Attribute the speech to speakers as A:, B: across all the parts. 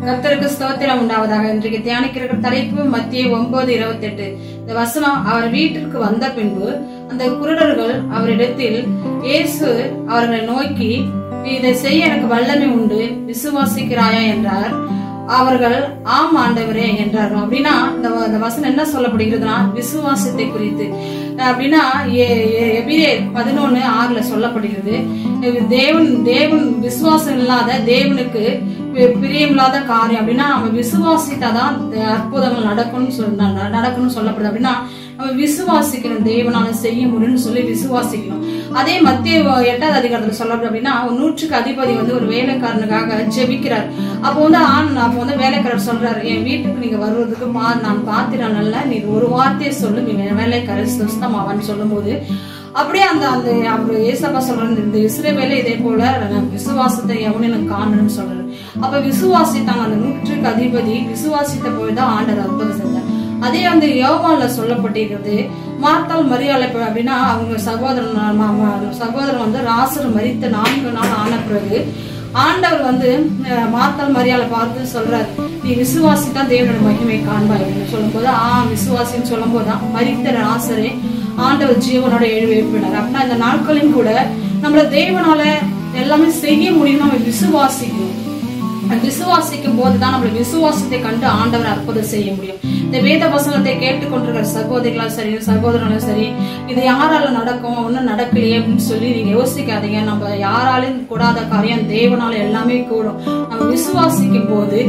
A: கர்த்தருக்கு ஸ்தோத்திரம் உண்டாவதாக. இன்றைக்கு தியானிக்கிற தலைப்பு மத்திய 9:28. இந்த வசனம், அவர் வீட்டிற்கு வந்த பின்பு அந்த குருடர்கள் அவரிடத்தில் இயேசு அவர்களை நோக்கி, இதை செய்ய எனக்கு வல்லமை உண்டு, விசுவாசிக்கிறாயா என்றார். அவர்கள் ஆம் ஆண்டவரே என்றார்கள். அப்படின்னா இந்த வசனம் என்ன சொல்லப்படுகிறதுனா, விசுவாசத்தை குறித்து. அப்படின்னா எபிரேயர் 11:6 சொல்லப்படுகிறது, தேவன் விசுவாசம் இல்லாத தேவனுக்கு பிரியமில்லாத காரியம். அப்படின்னா நம்ம விசுவாசித்தாதான் அற்புதங்கள் நடக்கணும்னு சொல்லப்படுது. அப்படின்னா நம்ம விசுவாசிக்கணும், தேவனால செய்ய முடியும்னு சொல்லி விசுவாசிக்கணும். அதே மத்திய 8வது அதிகாரத்துல சொல்லப்படுது. அப்படின்னா 100க்கு அதிபதி ஒரு வேலைக்காரனுக்காக ஜெபிக்கிறார். அப்போ வேலைக்காரர் சொல்றாரு, என் வீட்டுக்கு நீங்க வருவதுக்கு நான் பாத்திரம் நல்ல, நீ ஒரு வார்த்தையை சொல்லு, நீ வேலைக்காரர் சுஸ்தமாவான்னு சொல்லும் போது அப்படியே அவரு ஏசப்பா சொல்றாரு, இந்த இஸ்ரவேலை இதே போல விசுவாசத்தை எவனும் காணணும்னு சொல்றாரு. அப்ப விசுவாசித்தாங்க. அந்த 100க்கு அதிபதி விசுவாசித்த போய்தான் ஆண்டவர் அற்புதம் செஞ்சார். அதே யோவான்ல சொல்லப்பட்டிருக்கிறது, மார்த்தாள் மரியாதை. அப்படின்னா அவங்க சகோதரன் ராசர் மரித்த 4 நாள் ஆன பிறகு ஆண்டவர் மார்த்தாள் மரியாதை பார்த்து சொல்றாரு, நீ விசுவாசித்தான் தேவனோட மகிமை காண்பாய் அப்படின்னு சொல்லும் போது, விசுவாசின்னு சொல்லும் போதுதான் மரித்த ராசரே ஆண்டவர் ஜீவனோட எழுப்பினார். அப்படின்னா இந்த நாட்களையும் கூட நம்மள தேவனால எல்லாமே செய்ய முடியும். நம்ம விசுவாசிக்கணும். விசுவாசிக்கும் போதுதான் நம்மள விசுவாசத்தை கண்டு ஆண்டவர் அற்புதம் செய்ய முடியும். இந்த வேத வசனத்தை கேட்டுக்கொண்டிருக்கிற சகோதரிகளும் சரி, சகோதரனும் சரி, இது யாரால நடக்கும், ஒன்னும் நடக்கலையே அப்படின்னு சொல்லி நீங்க யோசிக்காதீங்க. நம்ம யாராலும் கூடாத காரியம் தேவனால எல்லாமே கூடும். நம்ம விசுவாசிக்கும் போது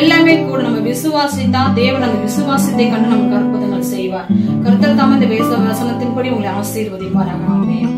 A: எல்லாமே கூட. நம்ம விசுவாசித்தா தேவன் அந்த விசுவாசத்தை கண்டு நமக்கு அற்புதங்கள் செய்வார். கர்த்தர் தாமே இந்த வேத வசனத்தின்படி உங்களை ஆசீர்வதிப்பாராக. ஆமென்.